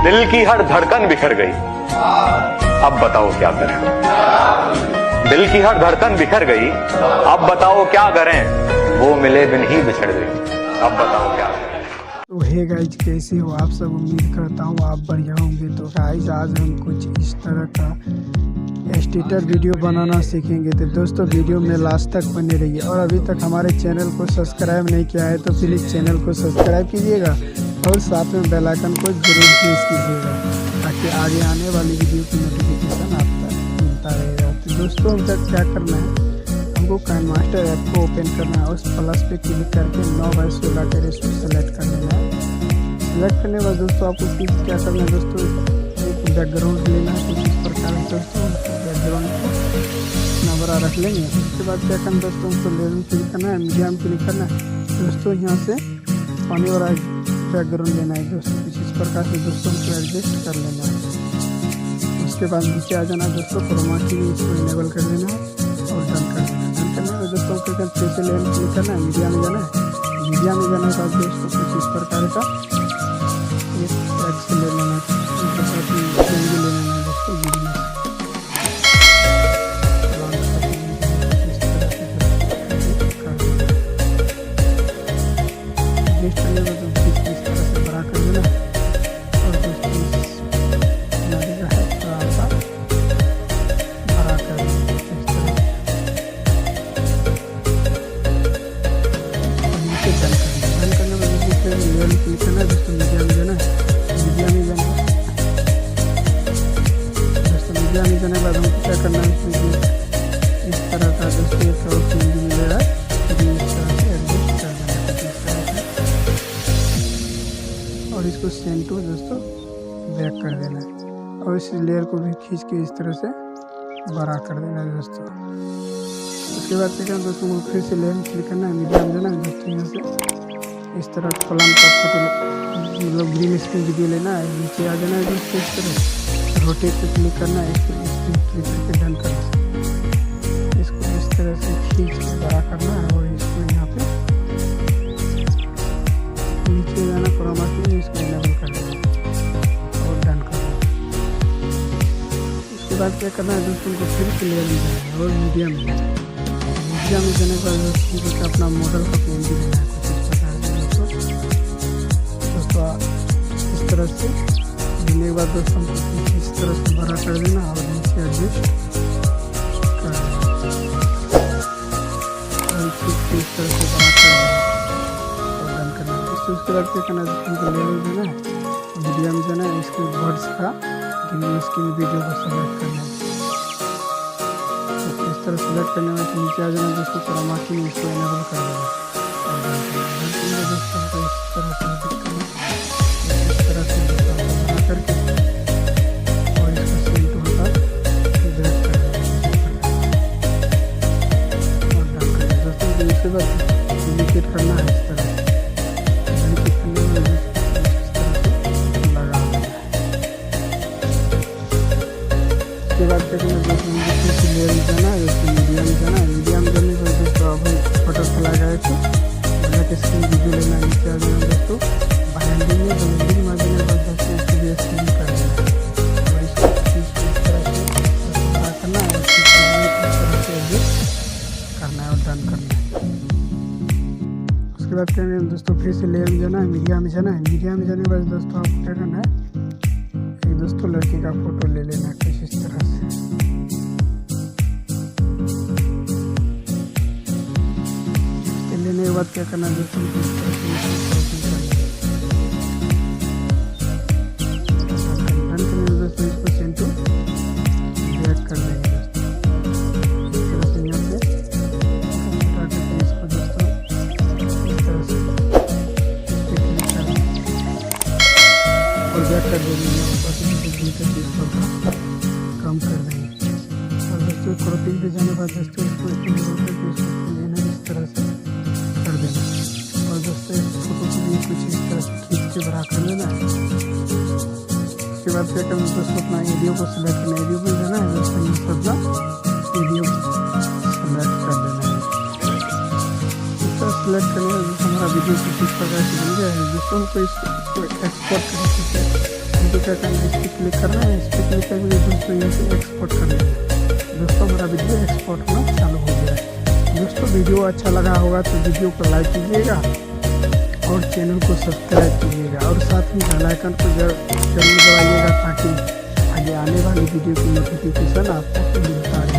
दिल की हर धड़कन बिखर गई, अब बताओ क्या करें। दिल की हर धड़कन बिखर गई, अब बताओ क्या करें। वो मिले बिन ही बिछड़ गई, अब बताओ क्या करें। तो हे गाइज, कैसे हो आप सब? उम्मीद करता हूँ आप बढ़िया होंगे। तो गाइज आज हम कुछ इस तरह का स्टेटस वीडियो बनाना सीखेंगे। तो दोस्तों वीडियो में लास्ट तक बने रहिए, और अभी तक हमारे चैनल को सब्सक्राइब नहीं किया है तो प्लीज़ चैनल को सब्सक्राइब कीजिएगा और साथ में बेल आइकन को जरूर प्रेस कीजिएगा ताकि आगे आने वाली वीडियो की नोटिफिकेशन आप तक मिलता रहेगा। तो दोस्तों हमको क्या करना है, हमको काइनमास्टर ऐप को ओपन करना है, उस प्लस पे क्लिक करके 9/16 का रेशो सेलेक्ट कर लेना है। सेलेक्ट करने के बाद दोस्तों आपको क्या करना है, दोस्तों एक बैकग्राउंड लेना है कुछ इस प्रकार से। दोस्तों बैकग्राउंड को इतना बड़ा रख लेंगे। उसके बाद क्या करना है दोस्तों, हमको लेवल क्लिक करना है, मीडियम क्लिक करना है। दोस्तों यहाँ से पानी वाला बैकग्राउंड लेना है दोस्तों, कुछ इस प्रकार से दोस्तों हमको एडजस्ट कर लेना है। उसके बाद नीचे आ जाना है दोस्तों, क्रोमा की इसको इनेबल कर देना है और डन कर देना है। डन करने में दोस्तों क्या फिर से लेवल क्लिक करना है, मीडिया में जाना है। मीडिया में जाने के बाद दोस्तों कुछ इस प्रकार का एक टेक्स्ट ले लेना है, उसके साथ ही ले लेना है दोस्तों वीडियो जाने के बाद हमको क्या करना है, इस तरह का दोस्तों एक और चेंज मिलेगा, इस तरह से एडजस्ट कर देना है और इसको सेंड टू दोस्तों बैक कर देना है और इस लेयर को भी खींच के इस तरह से बड़ा कर देना है दोस्तों। उसके बाद क्या करना दोस्तों, फिर से लेयर क्लिक करना है, मीडिया में जाना है दोस्तों। यहाँ से इस तरह प्लान का फोटो मतलब ग्रीन स्क्रीन वीडियो लेना है, नीचे आ जाना है दोस्तों। इस तरह रोटेट पे क्लिक करना है, इसको क्लिक करके डन करना है। इसको इस तरह से खींच के बड़ा करना है और इसको यहाँ पे नीचे जाना, क्रोमा की इसको इनेबल कर देना और डन करना है। इसके बाद क्या करना है दोस्तों को फिर से लेयर में जाना है और मीडिया में जाना है। मीडिया में जाने के बाद दोस्तों को अपना मॉडल का पेन भी लेना है कुछ इस प्रकार से दोस्तों। इस तरह से देने के बाद दोस्तों इस तरह से बड़ा कर देना और नीचे एडजस्ट कर देना और इस तरह से बड़ा कर देना और डन करना है। उसके बाद क्या करना है, उनको ले लेना है, मीडिया में जाना है, इसके वर्ड्स का ग्रीन स्क्रीन वीडियो को सेलेक्ट करना है। तो इस तरह सेलेक्ट करने में नीचे आ जाना दोस्तों, क्रोमा की इसको इनेबल कर देना और डन करना है। दोस्तों को इस तरह से एडिट करना है, इस तरह से बना करके और इसको सेंड टू होता बैक कर देना और डन कर देना दोस्तों। इसके बाद डुप्लीकेट करना है, इस तरह से डुप्लीकेट करने में इस तरह से लगा देना है। इसके बाद क्या करना दोस्तों, लेयर में जाना है दोस्तों, मीडिया में जाना है। मीडिया में जाने के बाद दोस्तों अब बटरफ्लाई का एक ब्लैक स्क्रीन वीडियो लेना है, नीचे आ जाना दोस्तों। बाइंडिंग में बाइंडिंग में जाने के बाद दोस्तों इसको भी स्क्रीन कर देना है और इसको इस तरह से बड़ा करना है, इस तरह से एडजस्ट करना है और डन करना है। उसके बाद क्या करना है दोस्तों, फिर से लेयर में जाना है, मीडिया में जाना है। मीडिया में जाने के बाद दोस्तों आपको क्या करना है, एक दोस्तों लड़की का फोटो ले लेना है कुछ इस तरह से। लेने के बाद क्या करना है दोस्तों, दोस्तों इसको सेंड टू बैक कर देंगे दोस्तों। इस तरह से यहाँ से इसको दोस्तों इस तरह से क्लिक कर और बैक कर देंगे इसको कम कर देंगे और दोस्तों क्रॉपिंग पे जाने के बाद दोस्तों इसको लेना इस तरह से कर देना और दोस्तों इस फोटो को भी कुछ इस तरह से खींच के बड़ा कर लेना है। उसके बाद क्या करना दोस्तों, अपना एडियो को सिलेक्ट करना है, एडियो में जाना है दोस्तों, ये अपना एडियो सेलेक्ट कर देना है। इस तरह सेलेक्ट करने के बाद हमारा वीडियो कुछ इस प्रकार से बन गया है दोस्तों। हमको इसको एक्सपोर्ट करने के तो क्या करना है, इस पर क्लिक करना है। इस पर क्लिक करके दोस्तों यहाँ से एक्सपोर्ट कर लेंगे। दोस्तों मेरा वीडियो एक्सपोर्ट होना चालू हो गया है। दोस्तों वीडियो अच्छा लगा होगा तो वीडियो को लाइक कीजिएगा और चैनल को सब्सक्राइब कीजिएगा और साथ ही बेल आइकन को जरूर दबाइएगा ताकि आगे आने वाली वीडियो की नोटिफिकेशन आपको मिलता है।